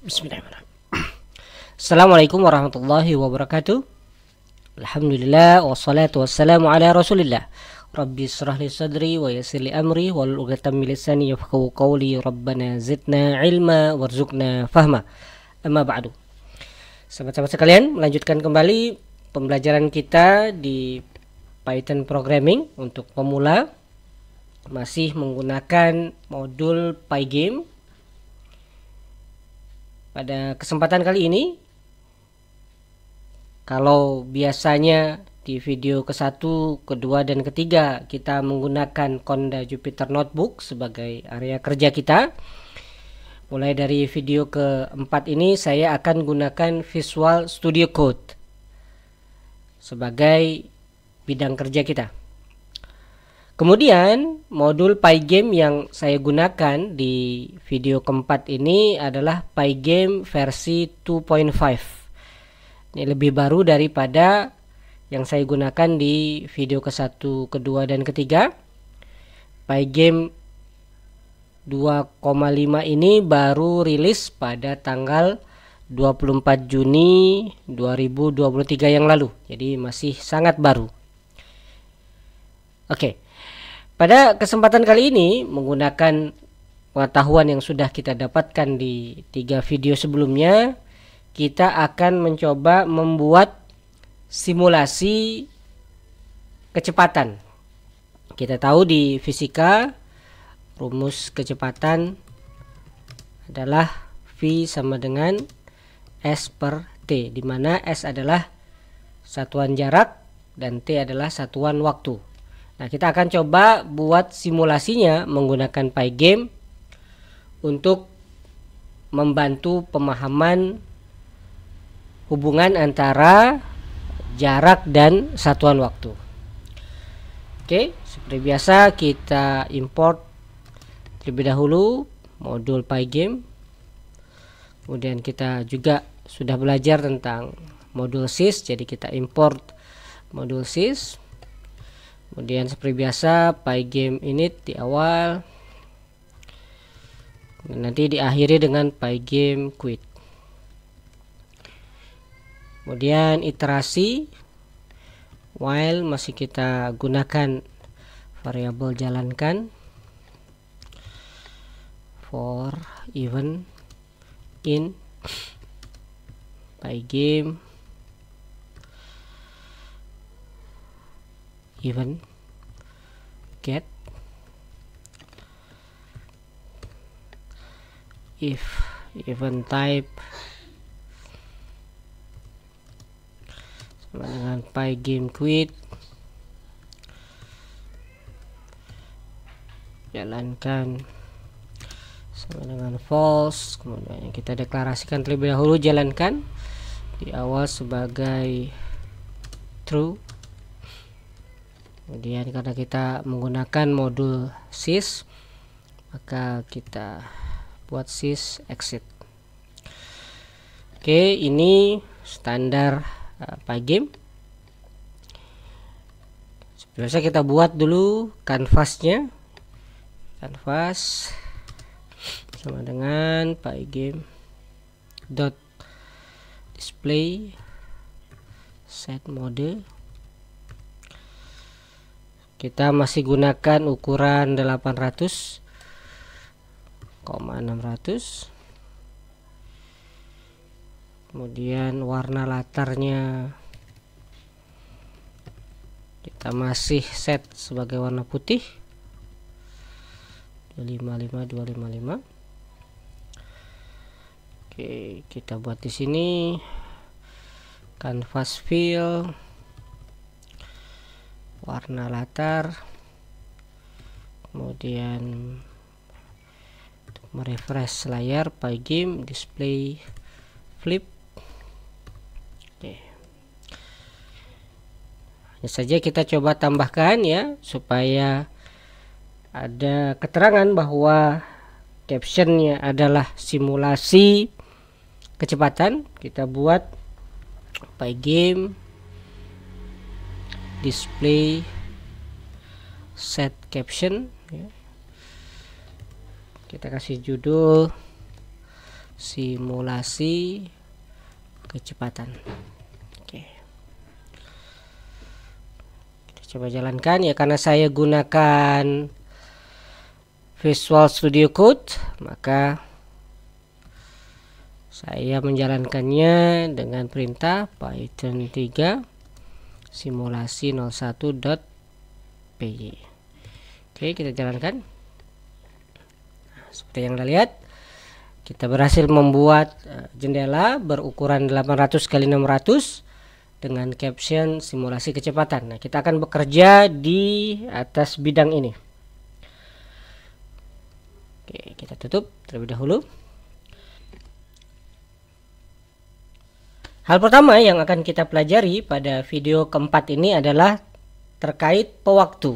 Bismillahirrahmanirrahim. Assalamualaikum warahmatullahi wabarakatuh. Alhamdulillah wassalatu wassalamu ala Rasulillah. Rabbi israh li sadri wa yassir li amri wahlul 'uqdatam min lisani yafqahu qawli. Rabbana zidna ilma warzuqna fahma. Amma ba'du. Sahabat-sahabat sekalian, melanjutkan kembali pembelajaran kita di Python programming untuk pemula, masih menggunakan modul Pygame. Pada kesempatan kali ini, kalau biasanya di video ke-1, kedua, dan ketiga kita menggunakan Conda Jupyter Notebook sebagai area kerja kita, mulai dari video ke-4 ini saya akan gunakan Visual Studio Code sebagai bidang kerja kita. Kemudian modul Pygame yang saya gunakan di video keempat ini adalah Pygame versi 2.5. Ini lebih baru daripada yang saya gunakan di video ke-1, kedua, dan ketiga. Pygame 2.5 ini baru rilis pada tanggal 24 Juni 2023 yang lalu. Jadi masih sangat baru. Oke. Pada kesempatan kali ini, menggunakan pengetahuan yang sudah kita dapatkan di 3 video sebelumnya, kita akan mencoba membuat simulasi kecepatan. Kita tahu di fisika rumus kecepatan adalah V sama dengan S per T, di mana S adalah satuan jarak dan T adalah satuan waktu. Nah, kita akan coba buat simulasinya menggunakan Pygame untuk membantu pemahaman hubungan antara jarak dan satuan waktu. Oke, seperti biasa kita import terlebih dahulu modul Pygame. Kemudian kita juga sudah belajar tentang modul sys, jadi kita import modul sys. Kemudian seperti biasa Pygame init di awal, nanti diakhiri dengan Pygame quit. Kemudian iterasi while masih kita gunakan variabel jalankan for even in Pygame even get if event type sama dengan Pygame quit, jalankan sama dengan false. Kemudian kita deklarasikan terlebih dahulu jalankan di awal sebagai true. Kemudian karena kita menggunakan modul sys, maka kita buat sys exit. Oke, ini standar Pygame. Biasa kita buat dulu kanvasnya. Kanvas sama dengan Pygame dot display set mode. Kita masih gunakan ukuran 800,600. Kemudian warna latarnya kita masih set sebagai warna putih 255. Oke, kita buat di sini canvas fill, warna latar, kemudian untuk merefresh layar Pygame display flip. Oke, hanya saja kita coba tambahkan ya supaya ada keterangan bahwa captionnya adalah simulasi kecepatan. Kita buat Pygame display set caption ya. Kita kasih judul simulasi kecepatan. Oke. Kita coba jalankan ya, karena saya gunakan Visual Studio Code, maka saya menjalankannya dengan perintah Python 3 simulasi 01.py. Oke, kita jalankan. Nah, seperti yang Anda lihat, kita berhasil membuat jendela berukuran 800 x 600 dengan caption simulasi kecepatan. Nah, kita akan bekerja di atas bidang ini. Oke, kita tutup terlebih dahulu. Hal pertama yang akan kita pelajari pada video keempat ini adalah terkait pewaktu.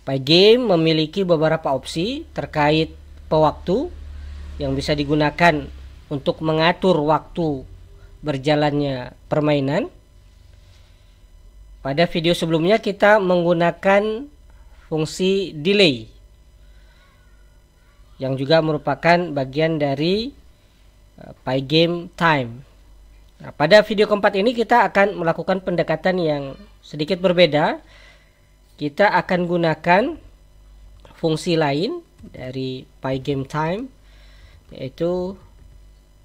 Pygame memiliki beberapa opsi terkait pewaktu yang bisa digunakan untuk mengatur waktu berjalannya permainan. Pada video sebelumnya kita menggunakan fungsi delay, yang juga merupakan bagian dari Pygame time. Nah, pada video keempat ini kita akan melakukan pendekatan yang sedikit berbeda. Kita akan gunakan fungsi lain dari Pygame time, yaitu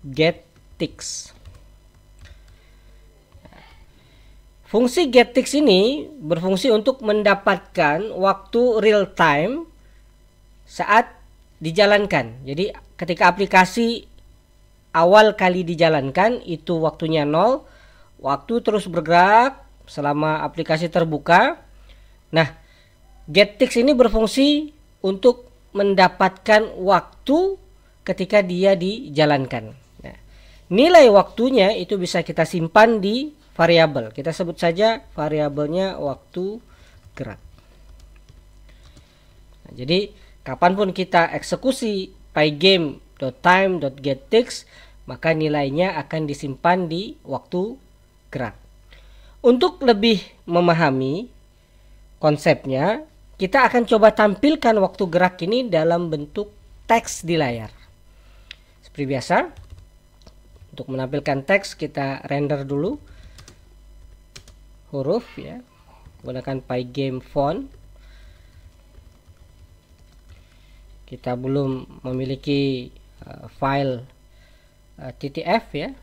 getTicks. Fungsi getTicks ini berfungsi untuk mendapatkan waktu real time saat dijalankan. Jadi ketika aplikasi awal kali dijalankan itu waktunya 0, waktu terus bergerak selama aplikasi terbuka. Nah, getTicks ini berfungsi untuk mendapatkan waktu ketika dia dijalankan. Nah, nilai waktunya itu bisa kita simpan di variabel. Kita sebut saja variabelnya waktu gerak. Nah, jadi kapanpun kita eksekusi pygame.time.getTicks, maka nilainya akan disimpan di waktu gerak. Untuk lebih memahami konsepnya, kita akan coba tampilkan waktu gerak ini dalam bentuk teks di layar. Seperti biasa, untuk menampilkan teks kita render dulu huruf ya, menggunakan Pygame font. Kita belum memiliki file TTF ya,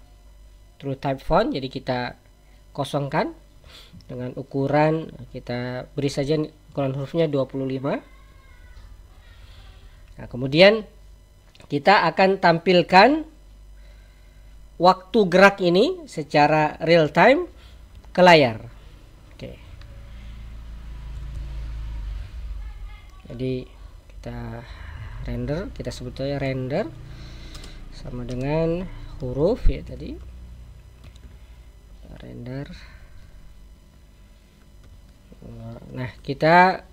True Type Font, jadi kita kosongkan dengan ukuran, kita beri saja ukuran hurufnya 25. Nah, kemudian kita akan tampilkan waktu gerak ini secara real time ke layar. Oke. Jadi kita render, kita sebutnya render sama dengan huruf ya tadi, render. Nah, kita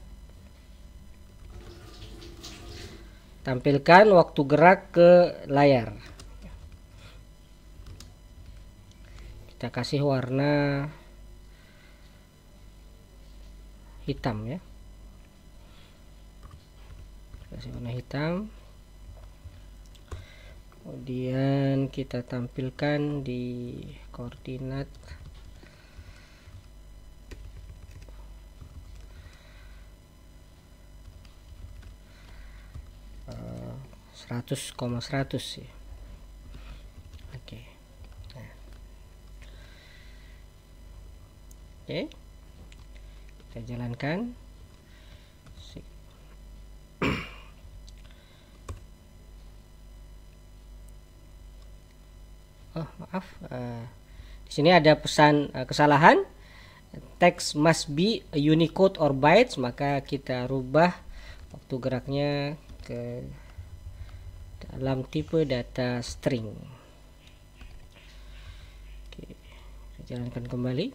tampilkan waktu gerak ke layar. Kita kasih warna hitam ya, kasih warna hitam. Kemudian kita tampilkan di koordinat 100,100 ya. Oke. Nah. Oke. Kita jalankan. Oh, maaf. Di sini ada pesan kesalahan. Text must be a Unicode or bytes, maka kita rubah waktu geraknya ke dalam tipe data string. Oke, kita jalankan kembali.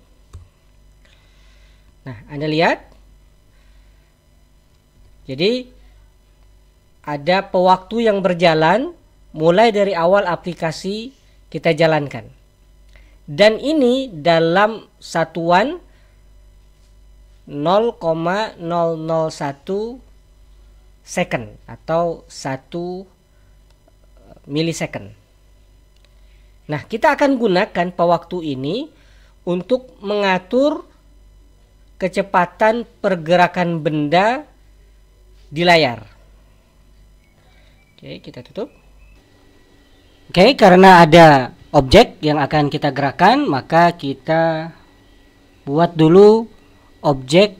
Nah, Anda lihat, jadi ada pewaktu yang berjalan mulai dari awal aplikasi kita jalankan, dan ini dalam satuan 0,001 second atau 1 milisecond. Nah, kita akan gunakan pewaktu ini untuk mengatur kecepatan pergerakan benda di layar. Oke, kita tutup. Oke, karena ada objek yang akan kita gerakkan, maka kita buat dulu objek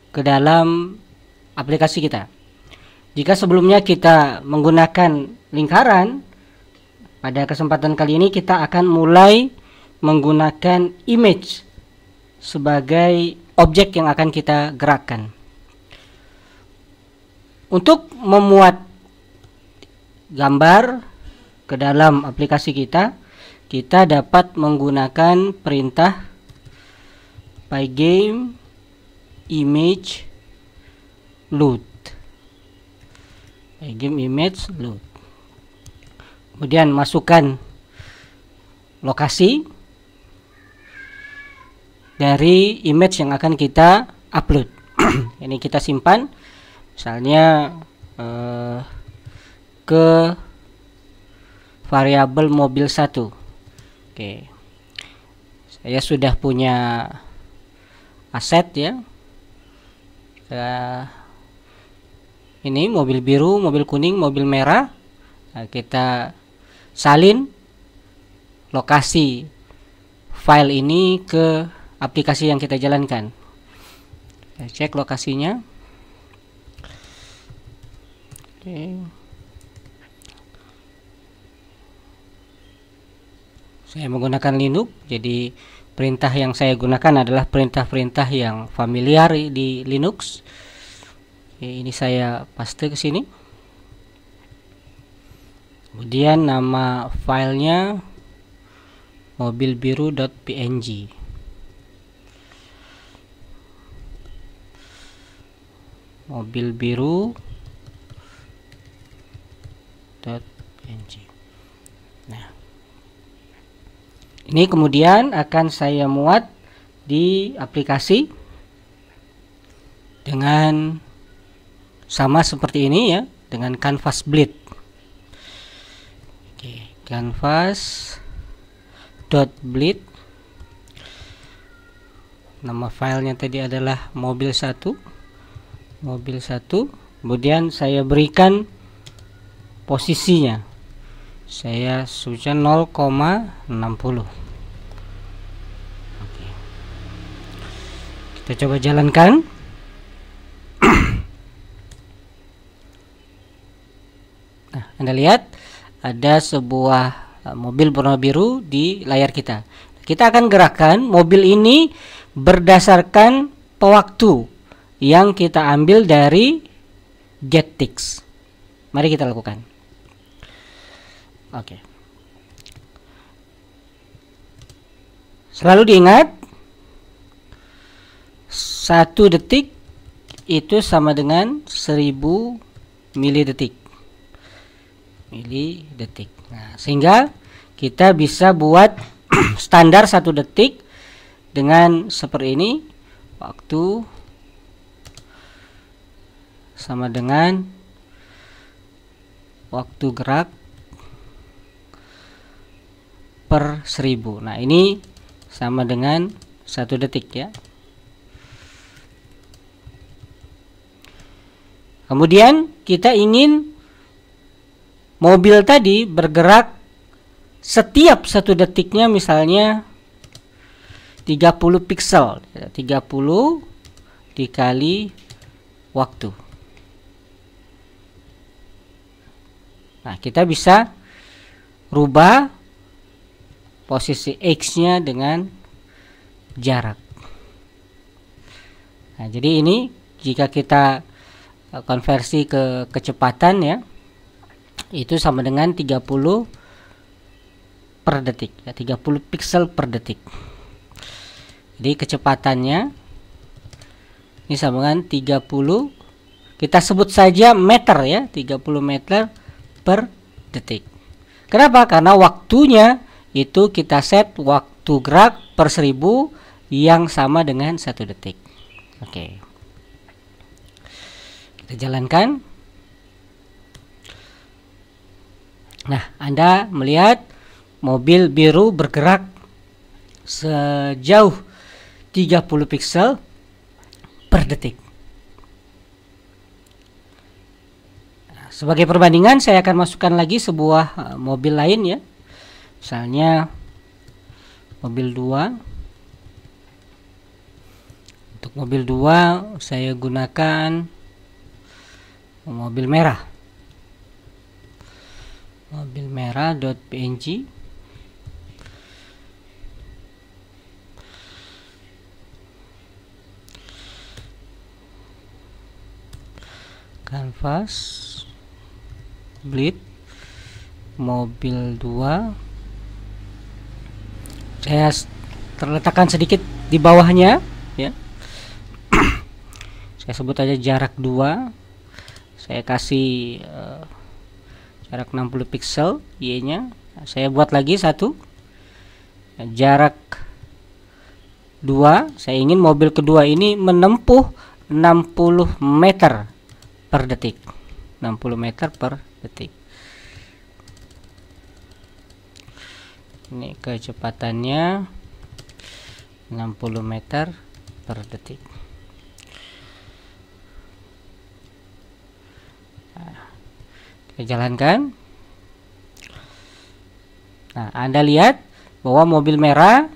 ke dalam aplikasi kita. Jika sebelumnya kita menggunakan lingkaran, pada kesempatan kali ini kita akan mulai menggunakan image sebagai objek yang akan kita gerakkan. Untuk memuat gambar ke dalam aplikasi kita, kita dapat menggunakan perintah pygame image load. Pygame image load. Kemudian masukkan lokasi dari image yang akan kita upload. Ini kita simpan, misalnya ke variabel mobil 1. Oke, saya sudah punya aset ya. Ini mobil biru, mobil kuning, mobil merah. Nah, kita salin lokasi file ini ke aplikasi yang kita jalankan. Kita cek lokasinya. Oke. Saya menggunakan Linux, jadi perintah yang saya gunakan adalah perintah-perintah yang familiar di Linux. Oke, ini saya paste ke sini. Kemudian nama filenya mobilbiru.png. mobilbiru.png. Nah, ini kemudian akan saya muat di aplikasi dengan sama seperti ini ya, dengan canvas bleed. Oke, canvas.bleed. Nama filenya tadi adalah mobil 1. Kemudian saya berikan posisinya. Saya sudah 0,60. Oke. Kita coba jalankan. Nah, Anda lihat ada sebuah mobil warna biru di layar kita. Kita akan gerakkan mobil ini berdasarkan pewaktu yang kita ambil dari getTix. Mari kita lakukan. Oke. Selalu diingat, 1 detik itu sama dengan 1000 milidetik. Nah, sehingga kita bisa buat standar 1 detik dengan seperti ini. Waktu sama dengan waktu gerak per 1000. Nah, ini sama dengan 1 detik ya. Kemudian kita ingin mobil tadi bergerak setiap 1 detiknya misalnya 30 pixel, 30 dikali waktu. Nah, kita bisa rubah posisi X-nya dengan jarak. Nah, jadi ini jika kita konversi ke kecepatan ya, itu sama dengan 30 per detik ya, 30 pixel per detik. Jadi kecepatannya ini sama dengan 30, kita sebut saja meter ya, 30 meter per detik. Kenapa? Karena waktunya itu kita set waktu gerak per 1000 yang sama dengan 1 detik. Oke, kita jalankan. Nah, Anda melihat mobil biru bergerak sejauh 30 pixel per detik. Sebagai perbandingan, saya akan masukkan lagi sebuah mobil lain ya. Misalnya mobil 2. Untuk mobil 2 saya gunakan mobil merah. Mobil merah.png. Canvas bleed mobil 2. Saya terletakkan sedikit di bawahnya ya. Saya sebut aja jarak 2. Saya kasih jarak 60 pixel Y nya. Saya buat lagi satu jarak 2. Saya ingin mobil kedua ini menempuh 60 meter per detik. 60 meter per detik. Ini kecepatannya 60 meter per detik. Nah, kita jalankan. Nah, Anda lihat bahwa mobil merah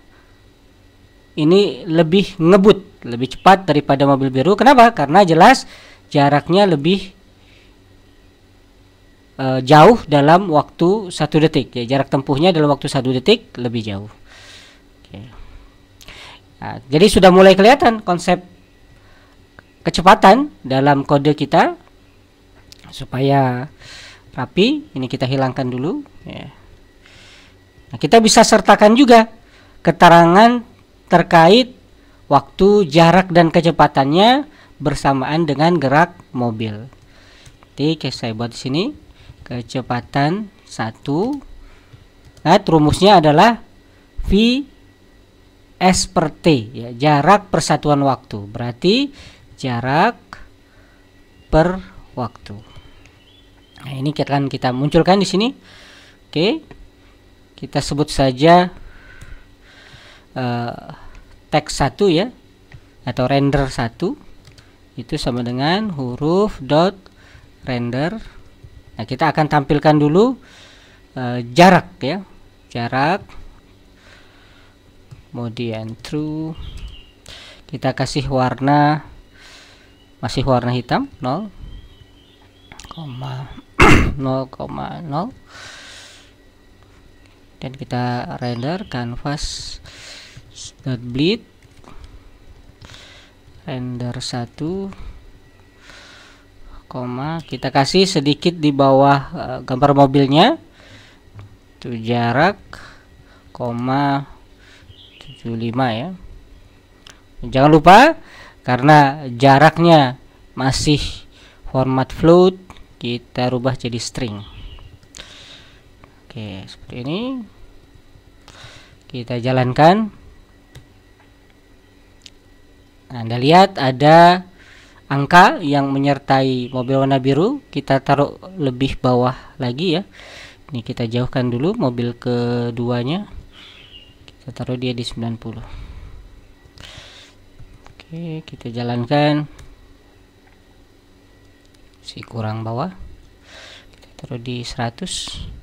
ini lebih ngebut, lebih cepat daripada mobil biru. Kenapa? Karena jelas jaraknya lebih jauh dalam waktu 1 detik ya, jarak tempuhnya dalam waktu 1 detik lebih jauh. Oke. Nah, jadi sudah mulai kelihatan konsep kecepatan dalam kode kita. Supaya rapi, ini kita hilangkan dulu ya. Nah, kita bisa sertakan juga keterangan terkait waktu, jarak, dan kecepatannya bersamaan dengan gerak mobil. Jadi saya buat di sini kecepatan 1. Nah, rumusnya adalah V S per T ya, jarak persatuan waktu. Berarti jarak per waktu. Nah, ini akan kita munculkan di sini. Oke. Kita sebut saja teks 1 ya, atau render 1 itu sama dengan huruf dot render. Nah, kita akan tampilkan dulu jarak ya, jarak, kemudian true, kita kasih warna, masih warna hitam 0,0,0, dan kita render canvas dot bleed render 1, kita kasih sedikit di bawah gambar mobilnya itu jarak 75 ya. Jangan lupa karena jaraknya masih format float, kita rubah jadi string. Oke, seperti ini. Kita jalankan. Anda lihat ada angka yang menyertai mobil warna biru. Kita taruh lebih bawah lagi ya. Ini kita jauhkan dulu mobil keduanya. Kita taruh dia di 90. Oke, kita jalankan. Si kurang bawah. Kita taruh di 100.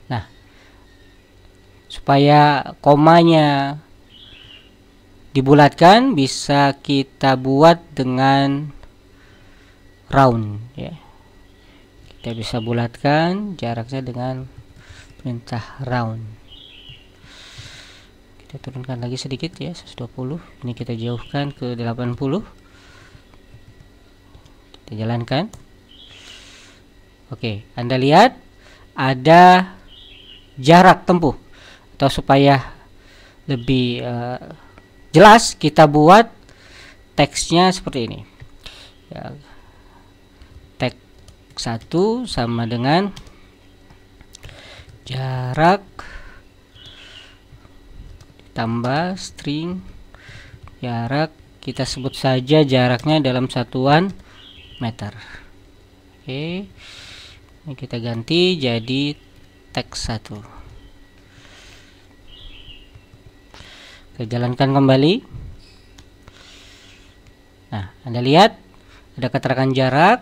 Nah, supaya komanya dibulatkan bisa kita buat dengan round ya. Kita bisa bulatkan jaraknya dengan perintah round. Kita turunkan lagi sedikit ya, 120. Ini kita jauhkan ke 80. Kita jalankan. Oke, Anda lihat ada jarak tempuh, atau supaya lebih jelas kita buat teksnya seperti ini ya. Teks 1 sama dengan jarak tambah string jarak kita sebut saja jaraknya dalam satuan meter. Oke, ini kita ganti jadi teks 1. Kita jalankan kembali. Nah, Anda lihat ada keterangan jarak.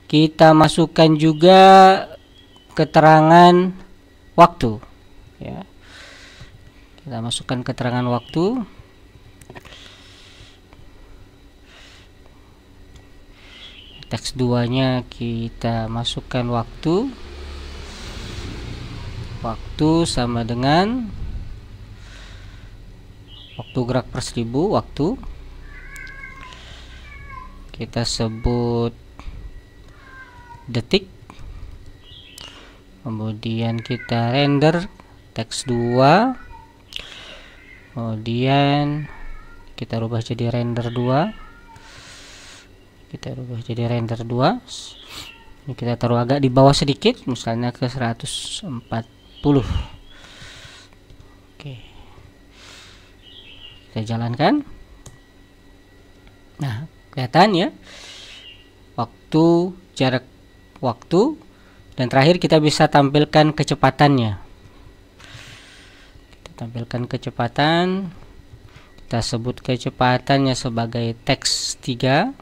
Kita masukkan juga keterangan waktu, ya. Kita masukkan keterangan waktu. Teks 2-nya kita masukkan waktu. Waktu sama dengan waktu gerak per 1000 waktu. Kita sebut detik. Kemudian kita render teks 2. Kemudian kita rubah jadi render 2. Kita rubah jadi render 2. Ini kita taruh agak di bawah sedikit, misalnya ke 140. Oke. Kita jalankan. Nah, kelihatan ya. Waktu, jarak waktu, dan terakhir kita bisa tampilkan kecepatannya. Kita tampilkan kecepatan. Kita sebut kecepatannya sebagai teks 3.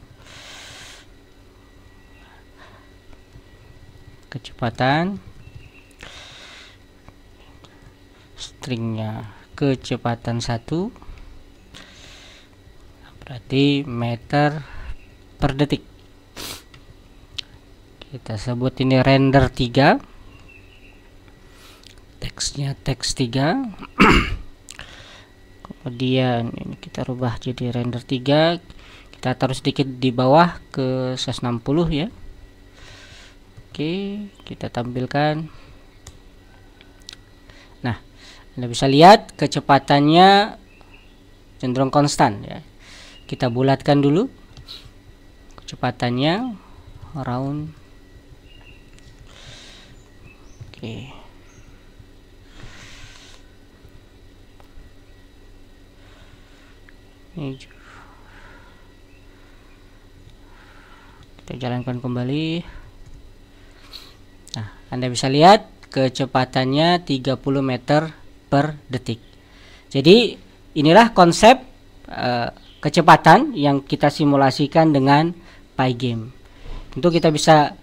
Kecepatan. Stringnya kecepatan 1. Berarti meter per detik. Kita sebut ini render 3. Teksnya teks 3. Kemudian ini kita rubah jadi render 3. Kita taruh sedikit di bawah ke 160 ya. Oke, kita tampilkan. Nah, Anda bisa lihat kecepatannya cenderung konstan ya. Kita bulatkan dulu kecepatannya around. Oke. Ini kita jalankan kembali. Nah, Anda bisa lihat kecepatannya 30 meter per detik. Jadi inilah konsep kecepatan yang kita simulasikan dengan Pygame. Tentu kita bisa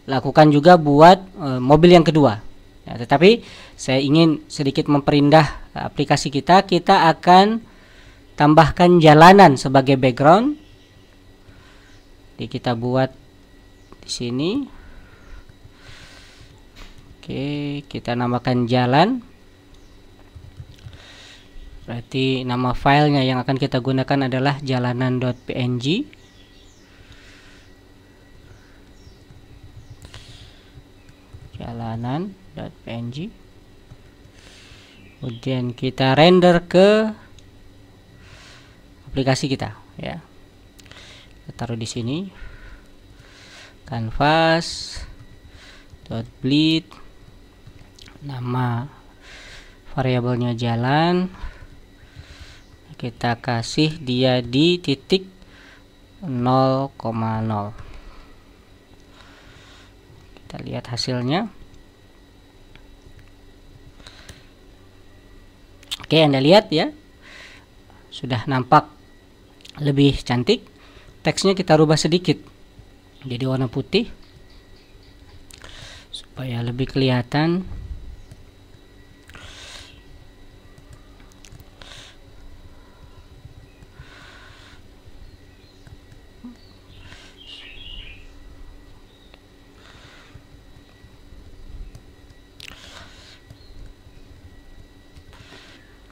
lakukan juga buat mobil yang kedua. Ya, tetapi saya ingin sedikit memperindah aplikasi kita. Kita akan tambahkan jalanan sebagai background. Jadi kita buat di sini. Oke, kita namakan jalan. Berarti nama filenya yang akan kita gunakan adalah jalanan.png. Jalanan.png. Kemudian kita render ke aplikasi kita, ya. Kita taruh di sini. Canvas.bleed. Nama variabelnya jalan. Kita kasih dia di titik 0,0. Kita lihat hasilnya. Oke, Anda lihat ya, sudah nampak lebih cantik. Teksnya kita rubah sedikit jadi warna putih supaya lebih kelihatan.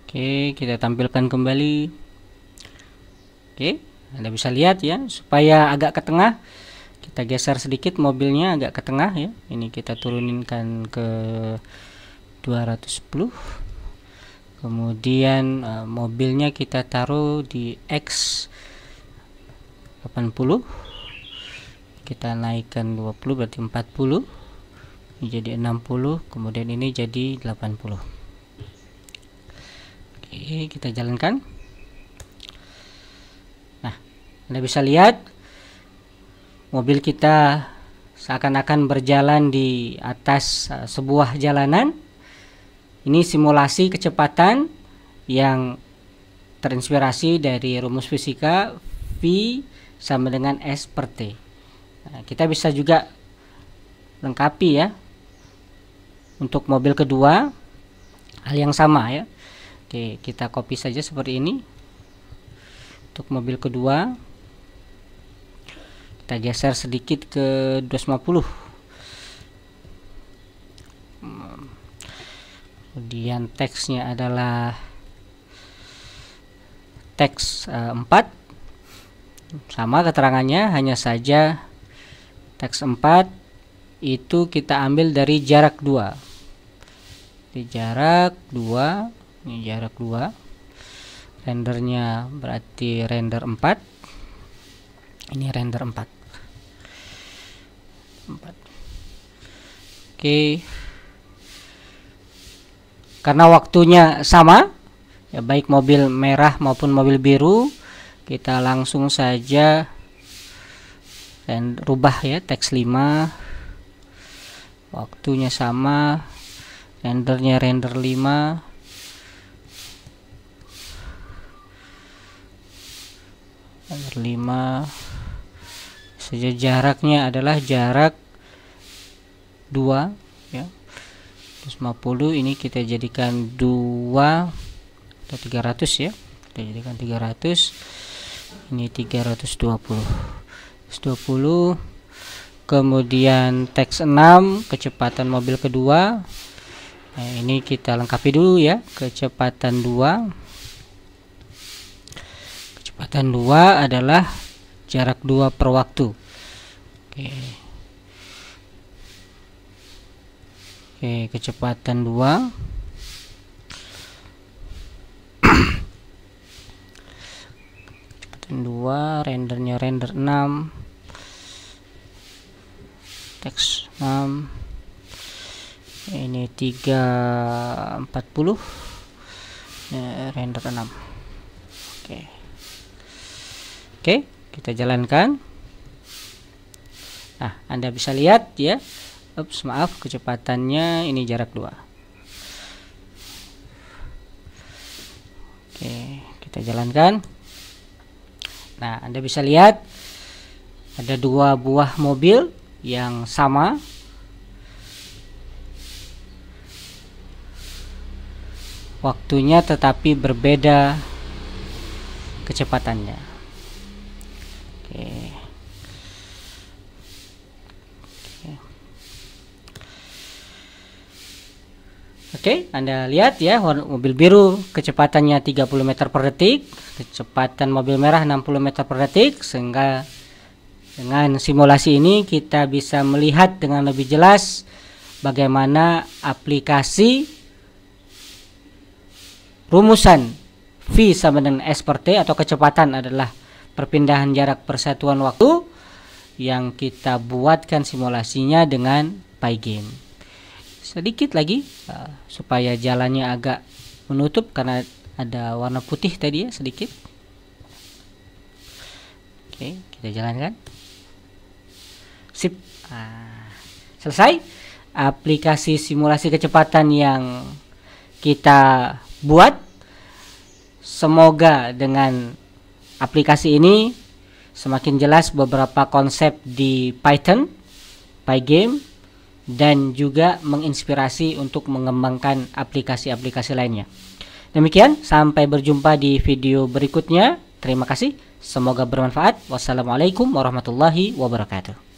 Oke, kita tampilkan kembali. Oke, Anda bisa lihat ya, supaya agak ke tengah, kita geser sedikit mobilnya agak ke tengah ya. Ini kita turuninkan ke 210. Kemudian mobilnya kita taruh di X 80. Kita naikkan 20 berarti 40. Ini jadi 60, kemudian ini jadi 80. Oke, kita jalankan. Nah, Anda bisa lihat mobil kita seakan-akan berjalan di atas sebuah jalanan. Ini simulasi kecepatan yang terinspirasi dari rumus fisika V sama dengan S per T. Nah, kita bisa juga lengkapi ya untuk mobil kedua, hal yang sama ya. Oke, kita copy saja seperti ini. Untuk mobil kedua kita geser sedikit ke 250. Kemudian teksnya adalah teks 4. Sama keterangannya, hanya saja teks 4 itu kita ambil dari jarak 2. Di jarak 2, ini jarak 2. Rendernya berarti render 4. Ini render 4. Oke. Karena waktunya sama ya, baik mobil merah maupun mobil biru, kita langsung saja dan rubah ya, teks 5. Waktunya sama, rendernya render 5. Render 5 saja, jaraknya adalah jarak 2 ya. 150 ini kita jadikan 2 atau 300 ya. Kita jadikan 300. Ini 320. 120. Kemudian teks 6, kecepatan mobil kedua. Nah, ini kita lengkapi dulu ya, kecepatan 2. Kecepatan 2 adalah jarak 2 per waktu. Oke, kecepatan 2. Kecepatan 2, rendernya render 6. Teks 6. Ini 340. Render 6. Oke, kita jalankan. Nah, Anda bisa lihat ya. Ups, maaf, kecepatannya ini jarak 2. Oke, kita jalankan. Nah, Anda bisa lihat ada 2 buah mobil yang sama. Waktunya tetapi berbeda kecepatannya. Oke, Anda lihat ya, mobil biru kecepatannya 30 meter per detik, kecepatan mobil merah 60 meter per detik, sehingga dengan simulasi ini kita bisa melihat dengan lebih jelas bagaimana aplikasi rumusan V sama dengan S per T atau kecepatan adalah perpindahan jarak persatuan waktu yang kita buatkan simulasinya dengan Pygame. Sedikit lagi supaya jalannya agak menutup karena ada warna putih tadi ya, sedikit. Oke, kita jalankan. Sip. Selesai aplikasi simulasi kecepatan yang kita buat. Semoga dengan aplikasi ini semakin jelas beberapa konsep di Python, Pygame, dan juga menginspirasi untuk mengembangkan aplikasi-aplikasi lainnya. Demikian, sampai berjumpa di video berikutnya. Terima kasih, semoga bermanfaat. Wassalamualaikum warahmatullahi wabarakatuh.